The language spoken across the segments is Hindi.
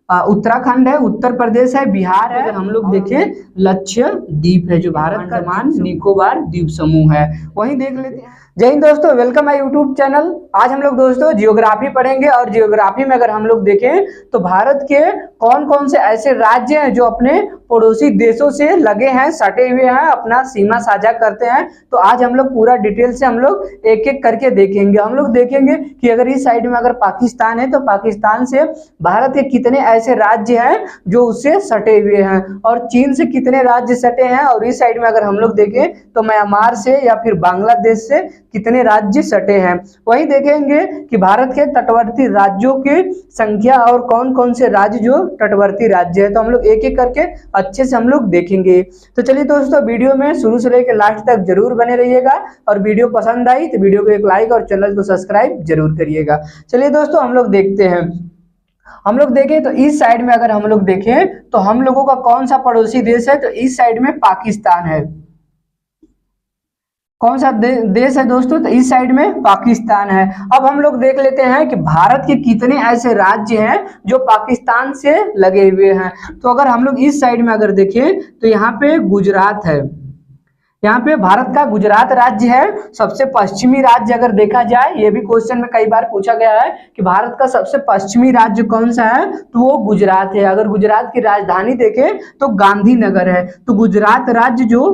उत्तराखंड है, उत्तर प्रदेश है, बिहार है। अगर हम लोग देखें लक्षद्वीप है जो भारत का अंडमान निकोबार द्वीप समूह है। वहीं देख लेते हैं। जय हिंद दोस्तों, वेलकम माय यूट्यूब चैनल। आज हम लोग दोस्तों जियोग्राफी पढ़ेंगे और जियोग्राफी में अगर हम लोग देखें तो भारत के कौन कौन से ऐसे राज्य हैं जो अपने पड़ोसी देशों से लगे हैं, सटे हुए हैं, अपना सीमा साझा करते हैं। तो आज हम लोग पूरा डिटेल से हम लोग एक एक करके देखेंगे। हम लोग देखेंगे कि अगर इस साइड में अगर पाकिस्तान है तो पाकिस्तान से भारत के कितने ऐसे राज्य हैं जो उससे सटे हुए हैं, और चीन से कितने राज्य सटे हैं, और इस साइड में अगर हम लोग देखें तो म्यांमार से या फिर बांग्लादेश से कितने राज्य सटे हैं। वही देखेंगे कि भारत के तटवर्ती राज्यों की संख्या और कौन कौन से राज्य जो तटवर्ती राज्य है। तो हम लोग एक एक करके अच्छे से हम लोग देखेंगे। तो चलिए दोस्तों, वीडियो में शुरू से लेकर लास्ट तक जरूर बने रहिएगा, और वीडियो पसंद आई तो वीडियो को एक लाइक और चैनल को सब्सक्राइब जरूर करिएगा। चलिए दोस्तों, हम लोग देखते हैं। हम लोग देखें तो इस साइड में अगर हम लोग देखें तो हम लोगों का कौन सा पड़ोसी देश है, तो इस साइड में पाकिस्तान है। कौन सा देश है दोस्तों, तो इस साइड में पाकिस्तान है। अब हम लोग देख लेते हैं कि भारत के कितने ऐसे राज्य हैं जो पाकिस्तान से लगे हुए हैं। तो अगर हम लोग इस साइड में अगर देखें तो यहाँ पे गुजरात है। यहाँ पे भारत का गुजरात राज्य है। सबसे पश्चिमी राज्य अगर देखा जाए, ये भी क्वेश्चन में कई बार पूछा गया है कि भारत का सबसे पश्चिमी राज्य कौन सा है, तो वो गुजरात है। अगर गुजरात की राजधानी देखें तो गांधीनगर है। तो गुजरात राज्य जो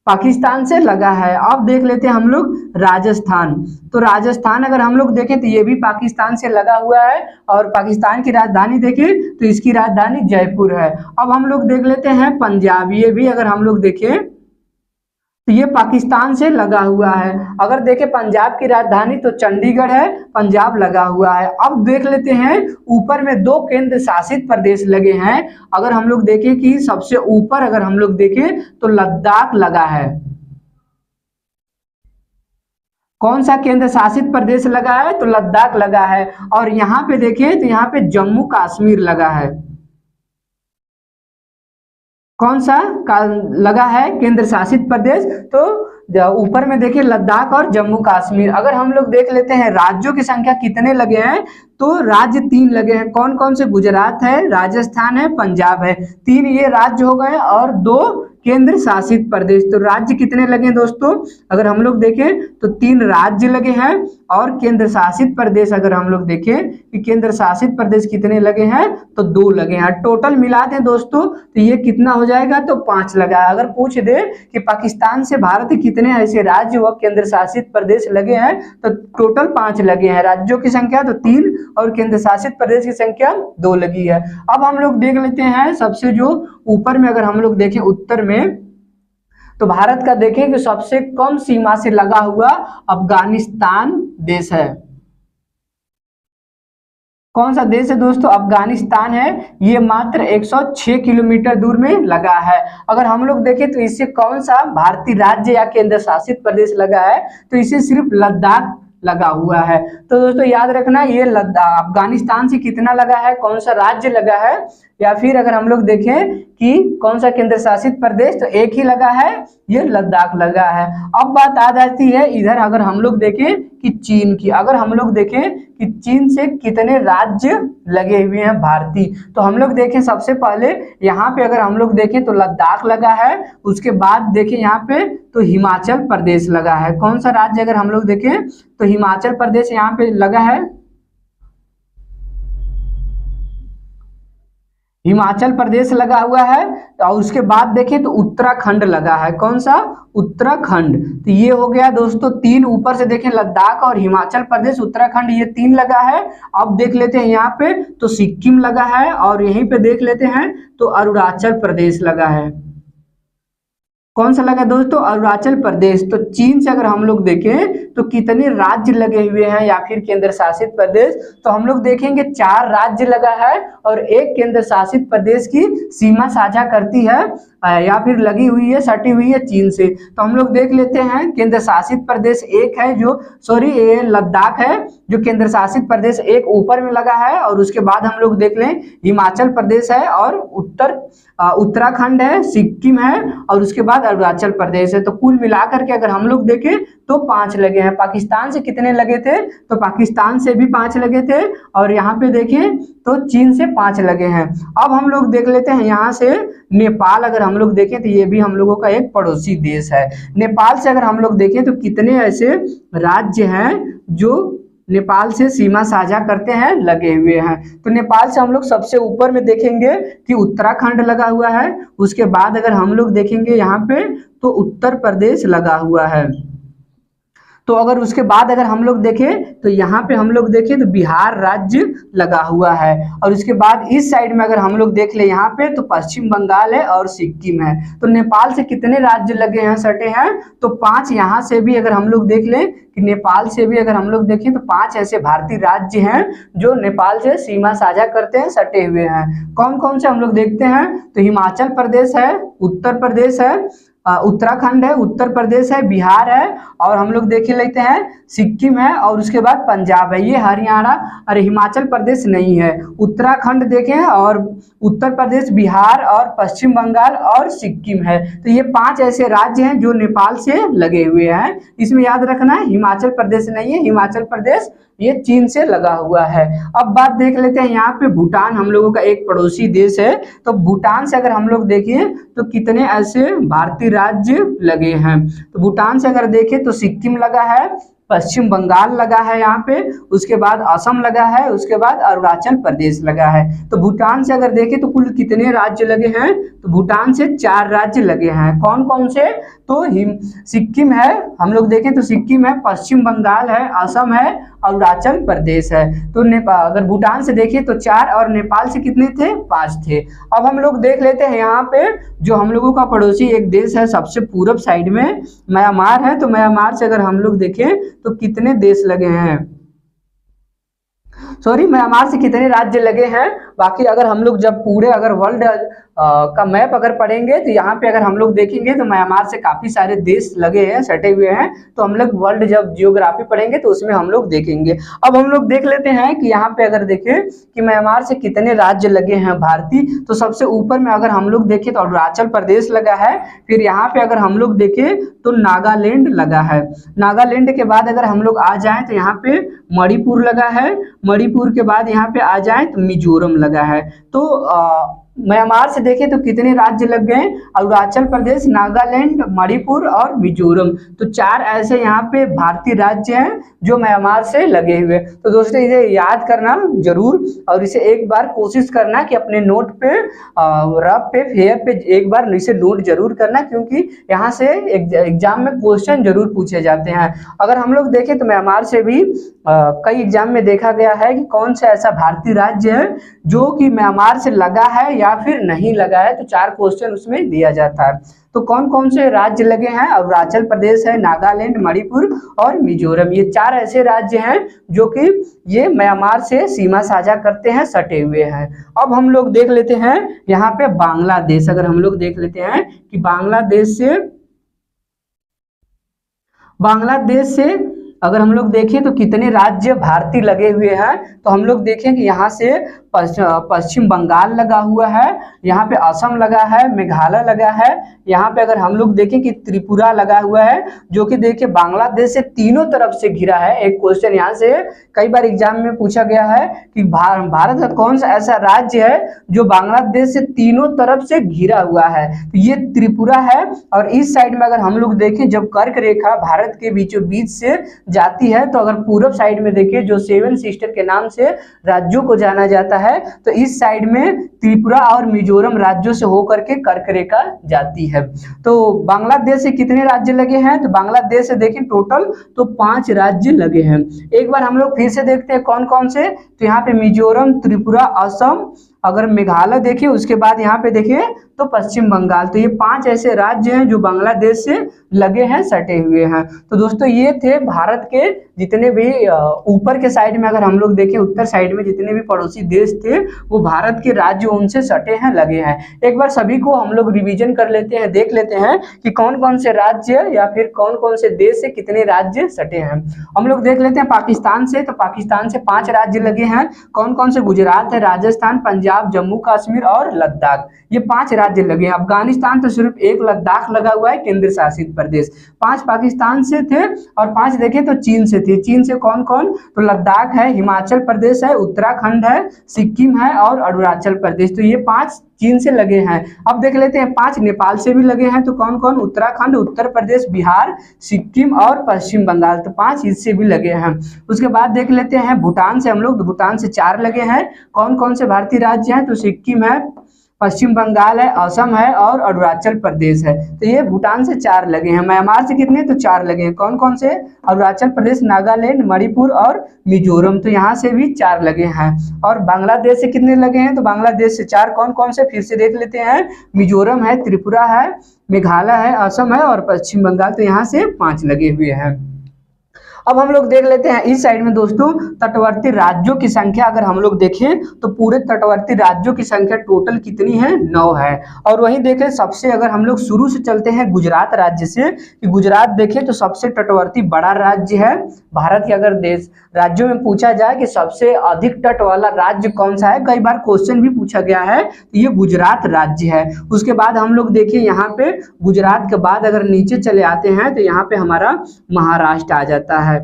पाकिस्तान से लगा है। अब देख लेते हैं हम लोग राजस्थान। तो राजस्थान अगर हम लोग देखें तो ये भी पाकिस्तान से लगा हुआ है, और पाकिस्तान की राजधानी देखें तो इसकी राजधानी जयपुर है। अब हम लोग देख लेते हैं पंजाब। ये भी अगर हम लोग देखें तो ये पाकिस्तान से लगा हुआ है। अगर देखें पंजाब की राजधानी तो चंडीगढ़ है, पंजाब लगा हुआ है। अब देख लेते हैं ऊपर में दो केंद्र शासित प्रदेश लगे हैं। अगर हम लोग देखें कि सबसे ऊपर अगर हम लोग देखें तो लद्दाख लगा है। कौन सा केंद्र शासित प्रदेश लगा है, तो लद्दाख लगा है। और यहाँ पे देखें तो यहाँ पे जम्मू कश्मीर लगा है। कौन सा लगा है केंद्र शासित प्रदेश, तो ऊपर में देखिए लद्दाख और जम्मू कश्मीर। अगर हम लोग देख लेते हैं राज्यों की संख्या कितने लगे हैं, तो राज्य 3 लगे हैं। कौन कौन से, गुजरात है, राजस्थान है, पंजाब है। 3 ये राज्य हो गए, और 2 केंद्र शासित प्रदेश। तो राज्य कितने लगे दोस्तों, अगर हम लोग देखें तो 3 राज्य लगे हैं, और केंद्र शासित प्रदेश अगर हम लोग देखें कि केंद्र शासित प्रदेश कितने लगे हैं, तो 2 लगे हैं। टोटल मिला दें दोस्तों तो ये कितना हो जाएगा, तो 5 लगा है। अगर पूछ दे कि पाकिस्तान से भारत के कितने ऐसे राज्य व केंद्र शासित प्रदेश लगे हैं, तो टोटल 5 लगे हैं। राज्यों की संख्या तो 3 और केंद्र शासित प्रदेश की संख्या 2 लगी है। अब हम लोग देख लेते हैं सबसे जो ऊपर में अगर हम लोग देखें उत्तर में, तो भारत का देखें कि सबसे कम सीमा से लगा हुआ अफगानिस्तान देश है। कौन सा देश है दोस्तों, अफगानिस्तान है। ये मात्र 106 किलोमीटर दूर में लगा है। अगर हम लोग देखें तो इससे कौन सा भारतीय राज्य या केंद्र शासित प्रदेश लगा है, तो इसे सिर्फ लद्दाख लगा हुआ है। तो दोस्तों याद रखना, ये अफगानिस्तान से कितना लगा है, कौन सा राज्य लगा है, या फिर अगर हम लोग देखें कि कौन सा केंद्र शासित प्रदेश, तो एक ही लगा है, ये लद्दाख लगा है। अब बात आ जाती है इधर अगर हम लोग देखें कि चीन की। अगर हम लोग देखें कि चीन से कितने राज्य लगे हुए हैं भारतीय, तो हम लोग देखें सबसे पहले यहाँ पे अगर हम लोग देखें तो लद्दाख लगा है। उसके बाद देखें यहाँ पे तो हिमाचल प्रदेश लगा है। कौन सा राज्य अगर हम लोग देखें तो हिमाचल प्रदेश यहाँ पे लगा है। हिमाचल प्रदेश लगा हुआ है। और उसके बाद देखें तो उत्तराखंड लगा है। कौन सा, उत्तराखंड। तो ये हो गया दोस्तों 3। ऊपर से देखें लद्दाख और हिमाचल प्रदेश, उत्तराखंड, ये 3 लगा है। अब देख लेते हैं यहाँ पे तो सिक्किम लगा है, और यहीं पे देख लेते हैं तो अरुणाचल प्रदेश लगा है। कौन सा लगा दोस्तों, अरुणाचल प्रदेश। तो चीन से अगर हम लोग देखें तो कितने राज्य लगे हुए हैं या फिर केंद्र शासित प्रदेश, तो हम लोग देखेंगे 4 राज्य लगा है और 1 केंद्र शासित प्रदेश की सीमा साझा करती है या फिर लगी हुई है, सटी हुई है चीन से। तो हम लोग देख लेते हैं केंद्र शासित प्रदेश एक है जो ये लद्दाख है, जो केंद्र शासित प्रदेश एक ऊपर में लगा है। और उसके बाद हम लोग देख लें हिमाचल प्रदेश है, और उत्तराखंड है, सिक्किम है, और उसके बाद बाद अरुणाचल प्रदेश है। तो कुल मिलाकर के अगर हम लोग देखें तो 5 लगे हैं। पाकिस्तान से कितने लगे थे, तो पाकिस्तान से भी 5 लगे थे, और यहाँ पे देखें तो चीन से 5 लगे हैं। अब हम लोग देख लेते हैं यहाँ से नेपाल, अगर हम लोग देखें तो ये भी हम लोगों का एक पड़ोसी देश है। नेपाल से अगर हम लोग देखें तो कितने ऐसे राज्य हैं जो नेपाल से सीमा साझा करते हैं, लगे हुए हैं। तो नेपाल से हम लोग सबसे ऊपर में देखेंगे कि उत्तराखंड लगा हुआ है। उसके बाद अगर हम लोग देखेंगे यहाँ पे तो उत्तर प्रदेश लगा हुआ है। तो अगर उसके बाद अगर हम लोग देखें तो यहाँ पे हम लोग देखें तो बिहार राज्य लगा हुआ है। और उसके बाद इस साइड में अगर हम लोग देख ले यहाँ पे तो पश्चिम बंगाल है और सिक्किम है। तो नेपाल से कितने राज्य लगे हैं, सटे हैं, तो 5। यहाँ से भी अगर हम लोग देख लें कि नेपाल से भी अगर हम लोग देखें तो 5 ऐसे भारतीय राज्य हैं जो नेपाल से सीमा साझा करते हैं, सटे हुए हैं। कौन कौन से हम लोग देखते हैं, तो हिमाचल प्रदेश है, उत्तर प्रदेश है, उत्तराखंड है, उत्तर प्रदेश है, बिहार है, और हम लोग देख लेते हैं सिक्किम है, और उसके बाद पंजाब है। ये हरियाणा, अरे हिमाचल प्रदेश नहीं है, उत्तराखंड देखें, और उत्तर प्रदेश, बिहार और पश्चिम बंगाल और सिक्किम है। तो ये 5 ऐसे राज्य हैं जो नेपाल से लगे हुए हैं। इसमें याद रखना है हिमाचल प्रदेश नहीं है, हिमाचल प्रदेश ये चीन से लगा हुआ है। अब बात देख लेते हैं यहाँ पे भूटान, हम लोगों का एक पड़ोसी देश है। तो भूटान से अगर हम लोग देखें तो कितने ऐसे भारतीय राज्य लगे हैं, तो भूटान से अगर देखें तो सिक्किम लगा है, पश्चिम बंगाल लगा है यहाँ पे, उसके बाद असम लगा है, उसके बाद अरुणाचल प्रदेश लगा है। तो भूटान से अगर देखें तो कुल कितने राज्य लगे हैं, तो भूटान से 4 राज्य लगे हैं। कौन कौन से, तो सिक्किम है, हम लोग देखें तो सिक्किम है, पश्चिम बंगाल है, असम है, अरुणाचल प्रदेश है। तो नेपाल अगर भूटान से देखें तो 4, और नेपाल से कितने थे, 5 थे। अब हम लोग देख लेते हैं यहाँ पे जो हम लोगों का पड़ोसी एक देश है सबसे पूरब साइड में, म्यांमार है। तो म्यांमार से अगर हम लोग देखें तो कितने देश लगे हैं, सॉरी म्यांमार से कितने राज्य लगे हैं। बाकी अगर हम लोग जब पूरे अगर वर्ल्ड का मैप अगर पढ़ेंगे तो यहाँ पे अगर हम लोग देखेंगे तो म्यांमार से काफी सारे देश लगे हैं, सटे हुए हैं। तो हम लोग वर्ल्ड जब जियोग्राफी पढ़ेंगे तो उसमें हम लोग देखेंगे। अब हम लोग देख लेते हैं कि यहाँ पे अगर देखें कि म्यांमार से कितने राज्य लगे हैं भारतीय, तो सबसे ऊपर में अगर हम लोग देखें तो अरुणाचल प्रदेश लगा है। फिर यहाँ पे अगर हम लोग देखें तो नागालैंड लगा है। नागालैंड के बाद अगर हम लोग आ जाए तो यहाँ पे मणिपुर लगा है। मणिपुर के बाद यहाँ पे आ जाए तो मिजोरम लगा है। तो म्यांमार से देखें तो कितने राज्य लग गए, अरुणाचल प्रदेश, नागालैंड, मणिपुर और मिजोरम। तो 4 ऐसे यहाँ पे भारतीय राज्य हैं जो म्यांमार से लगे हुए। तो दोस्तों इसे याद करना जरूर, और इसे एक बार कोशिश करना कि अपने नोट पे रफ पे फेयर पे एक बार इसे नोट जरूर करना, क्योंकि यहाँ से एग्जाम में क्वेश्चन जरूर पूछे जाते हैं। अगर हम लोग देखें तो म्यांमार से भी कई एग्जाम में देखा गया है कि कौन सा ऐसा भारतीय राज्य है जो कि म्यांमार से लगा है या फिर नहीं लगा है। तो 4 क्वेश्चन उसमें दिया जाता है। तो कौन कौन से राज्य लगे हैं, अरुणाचल प्रदेश है, नागालैंड, मणिपुर और मिजोरम। ये 4 ऐसे राज्य हैं जो कि ये म्यांमार से सीमा साझा करते हैं, सटे हुए हैं। अब हम लोग देख लेते हैं यहाँ पे बांग्लादेश। अगर हम लोग देख लेते हैं कि बांग्लादेश से अगर हम लोग देखें तो कितने राज्य भारतीय लगे हुए हैं, तो हम लोग देखें कि यहाँ से पश्चिम बंगाल लगा हुआ है, यहाँ पे असम लगा है, मेघालय लगा है, यहाँ पे अगर हम लोग देखें कि त्रिपुरा लगा हुआ है, जो कि देखिए बांग्लादेश से तीनों तरफ से घिरा है। एक क्वेश्चन यहाँ से कई बार एग्जाम में पूछा गया है कि भारत का कौन सा ऐसा राज्य है जो बांग्लादेश से तीनों तरफ से घिरा हुआ है, तो ये त्रिपुरा है। और इस साइड में अगर हम लोग देखें जब कर्क रेखा भारत के बीचों बीच से जाती है, तो अगर पूरब साइड में देखिए जो 7 सिस्टर के नाम से राज्यों को जाना जाता है, तो इस साइड में त्रिपुरा और मिजोरम राज्यों से होकर के कर्क रेखा जाती है। तो बांग्लादेश से कितने राज्य लगे हैं, तो बांग्लादेश से देखें टोटल तो 5 राज्य लगे हैं। एक बार हम लोग फिर से देखते हैं कौन कौन से, तो यहाँ पे मिजोरम, त्रिपुरा, असम, अगर मेघालय देखिए उसके बाद यहाँ पे देखिए तो पश्चिम बंगाल। तो ये 5 ऐसे राज्य हैं जो बांग्लादेश से लगे हैं, सटे हुए हैं। तो दोस्तों ये थे भारत के जितने भी ऊपर के साइड में अगर हम लोग देखें, उत्तर साइड में जितने भी पड़ोसी देश थे वो भारत के राज्य उनसे सटे हैं, लगे हैं। एक बार सभी को हम लोग रिवीजन कर लेते हैं, देख लेते हैं कि कौन कौन से राज्य या फिर कौन कौन से देश से कितने राज्य सटे हैं। हम लोग देख लेते हैं पाकिस्तान से, तो पाकिस्तान से 5 राज्य लगे हैं। कौन कौन से? गुजरात है, राजस्थान, पंजाब, जम्मू कश्मीर और लद्दाख, ये 5 राज्य लगे हैं। अफगानिस्तान तो सिर्फ एक लद्दाख लगा हुआ है, केंद्र शासित प्रदेश। 5 पाकिस्तान से थे और 5 देखें तो चीन से थे। चीन से कौन कौन? तो लद्दाख है, हिमाचल प्रदेश है, उत्तराखंड है, सिक्किम है और अरुणाचल प्रदेश। तो ये 5 चीन से लगे हैं। अब देख लेते हैं 5 नेपाल से भी लगे हैं। तो कौन कौन? उत्तराखंड, उत्तर प्रदेश, बिहार, सिक्किम और पश्चिम बंगाल, तो 5 इससे भी लगे हैं। उसके बाद देख लेते हैं भूटान से हम लोग, तो भूटान से 4 लगे हैं। कौन कौन से भारतीय राज्य हैं? तो सिक्किम है, पश्चिम बंगाल है, असम है और अरुणाचल प्रदेश है। तो ये भूटान से 4 लगे हैं। म्यांमार से कितने? तो 4 लगे हैं। कौन कौन से? अरुणाचल प्रदेश, नागालैंड, मणिपुर और मिजोरम, तो यहाँ से भी 4 लगे हैं। और बांग्लादेश से कितने लगे हैं? तो बांग्लादेश से 4। कौन कौन से? फिर से देख लेते हैं, मिजोरम है, त्रिपुरा है, मेघालय है, असम है और पश्चिम बंगाल, तो यहाँ से 5 लगे हुए हैं। अब हम लोग देख लेते हैं इस साइड में दोस्तों तटवर्ती राज्यों की संख्या अगर हम लोग देखें तो पूरे तटवर्ती राज्यों की संख्या टोटल कितनी है? 9 है। और वहीं देखें सबसे अगर हम लोग शुरू से चलते हैं गुजरात राज्य से, कि गुजरात देखें तो सबसे तटवर्ती बड़ा राज्य है भारत के। अगर देश राज्यों में पूछा जाए कि सबसे अधिक तट वाला राज्य कौन सा है, कई बार क्वेश्चन भी पूछा गया है, तो ये गुजरात राज्य है। उसके बाद हम लोग देखिए यहाँ पे गुजरात के बाद अगर नीचे चले आते हैं तो यहाँ पे हमारा महाराष्ट्र आ जाता है।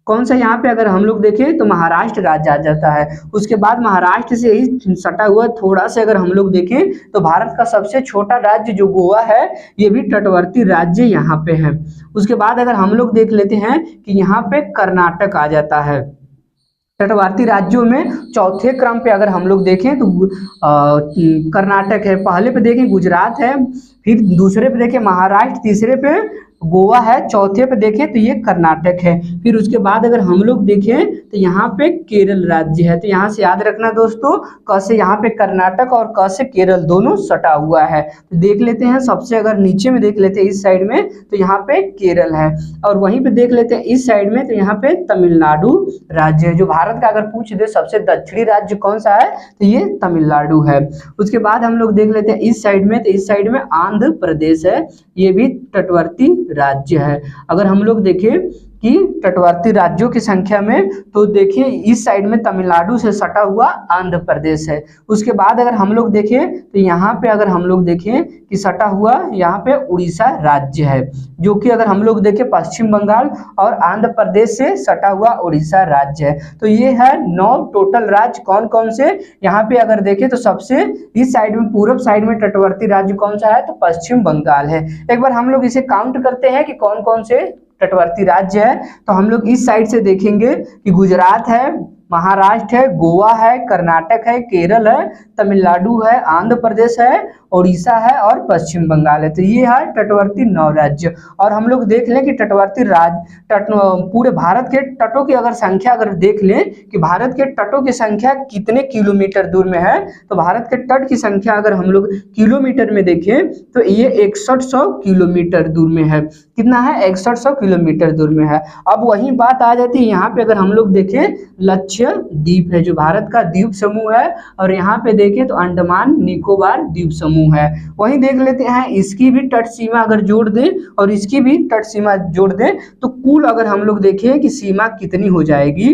कौन सा? यहाँ पे अगर हम लोग देखें तो महाराष्ट्र राज्य आ जाता है। उसके बाद महाराष्ट्र से ही सटा हुआ थोड़ा सा अगर हम लोग देखें तो भारत का सबसे छोटा राज्य जो गोवा है, ये भी तटवर्ती राज्य यहाँ पे है। उसके बाद अगर हम लोग देख लेते हैं कि यहाँ पे कर्नाटक आ जाता है। तटवर्ती राज्यों में चौथे क्रम पे अगर हम लोग देखें तो कर्नाटक है। पहले पे देखें गुजरात है, फिर दूसरे पे देखें महाराष्ट्र, तीसरे पे गोवा है, चौथे पे देखें तो ये कर्नाटक है। फिर उसके बाद अगर हम लोग देखें तो यहाँ पे केरल राज्य है। तो यहाँ से याद रखना दोस्तों, क से यहाँ पे कर्नाटक और क से केरल दोनों सटा हुआ है। तो देख लेते हैं सबसे अगर नीचे में देख लेते हैं इस साइड में तो यहाँ पे केरल है, और वहीं पे देख लेते हैं इस साइड में तो यहाँ पे तमिलनाडु राज्य है। जो भारत का अगर पूछ दे सबसे दक्षिणी राज्य कौन सा है तो ये तमिलनाडु है। उसके बाद हम लोग देख लेते हैं इस साइड में, तो इस साइड में आंध्र प्रदेश है, ये भी तटवर्ती राज्य है। अगर हम लोग देखें कि तटवर्ती राज्यों की संख्या में तो देखिए इस साइड में तमिलनाडु से सटा हुआ आंध्र प्रदेश है। उसके बाद अगर हम लोग देखें तो यहाँ पे अगर हम लोग देखें कि सटा हुआ यहाँ पे उड़ीसा राज्य है, जो कि अगर हम लोग देखें पश्चिम बंगाल और आंध्र प्रदेश से सटा हुआ उड़ीसा राज्य है। तो ये है 9 टोटल राज्य। कौन कौन से? यहाँ पे अगर देखें तो सबसे इस साइड में पूर्व साइड में तटवर्ती राज्य कौन सा है तो पश्चिम बंगाल है। एक बार हम लोग इसे काउंट करते हैं कि कौन कौन से तटवर्ती राज्य है। तो हम लोग इस साइड से देखेंगे कि गुजरात है, महाराष्ट्र है, गोवा है, कर्नाटक है, केरल है, तमिलनाडु है, आंध्र प्रदेश है, उड़ीसा है और पश्चिम बंगाल है। तो ये है तटवर्ती 9 राज्य। और हम लोग देख लें कि तटवर्ती राज्य पूरे भारत के तटों की अगर संख्या अगर देख लें कि भारत के तटों की संख्या कितने किलोमीटर दूर में है, तो भारत के तट की संख्या अगर हम लोग किलोमीटर में देखें तो ये 6100 किलोमीटर दूर में है। कितना है? 6100 किलोमीटर दूर में है। अब वही बात आ जाती है यहाँ पे अगर हम लोग देखें लक्षद्वीप है, जो भारत का द्वीप समूह है, और यहाँ पे देखें तो अंडमान निकोबार द्वीप समूह है। वहीं देख लेते हैं इसकी भी तट सीमा अगर जोड़ दें और इसकी भी तट सीमा जोड़ दें तो कुल अगर हम लोग देखें कि सीमा कितनी हो जाएगी,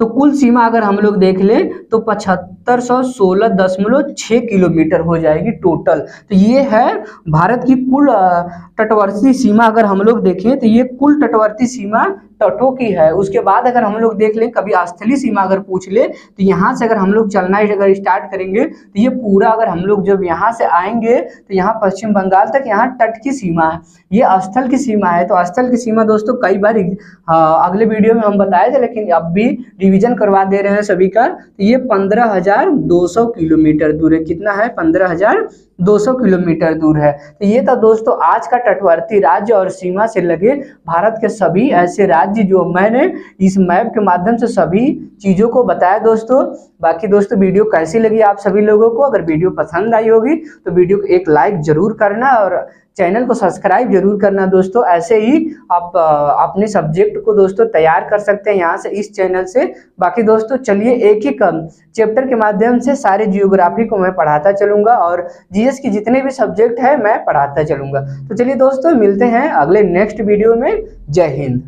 तो कुल सीमा अगर हम लोग देख लें तो 7516.6 किलोमीटर हो जाएगी टोटल। तो ये है भारत की कुल तटवर्ती सीमा। अगर हम लोग देखें तो ये कुल तटवर्ती सीमा तटों की है। उसके बाद अगर हम लोग देख लें कभी स्थलीय सीमा अगर पूछ ले तो यहाँ से अगर हम लोग चलना अगर स्टार्ट करेंगे तो ये पूरा अगर हम लोग जब यहाँ से आएंगे तो यहाँ पश्चिम बंगाल तक यहाँ तट की सीमा है, ये स्थल की सीमा है। तो स्थल की सीमा दोस्तों कई बार अगले वीडियो में हम बताए थे, लेकिन अब भी रिवीजन करवा दे रहे हैं सभी का। तो ये 15,200 किलोमीटर दूर है। कितना है? 15,200 किलोमीटर दूर है। तो ये था दोस्तों आज का तटवर्ती राज्य और सीमा से लगे भारत के सभी ऐसे राज्य राज्य जो मैंने इस मैप के माध्यम से सभी चीज़ों को बताया दोस्तों। बाकी दोस्तों वीडियो कैसी लगी आप सभी लोगों को? अगर वीडियो पसंद आई होगी तो वीडियो को एक लाइक जरूर करना और चैनल को सब्सक्राइब जरूर करना दोस्तों। ऐसे ही आप अपने सब्जेक्ट को दोस्तों तैयार कर सकते हैं यहाँ से, इस चैनल से। बाकी दोस्तों चलिए एक एक चैप्टर के माध्यम से सारे जियोग्राफी को मैं पढ़ाता चलूंगा और जीएस के जितने भी सब्जेक्ट है मैं पढ़ाता चलूंगा। तो चलिए दोस्तों मिलते हैं अगले नेक्स्ट वीडियो में। जय हिंद।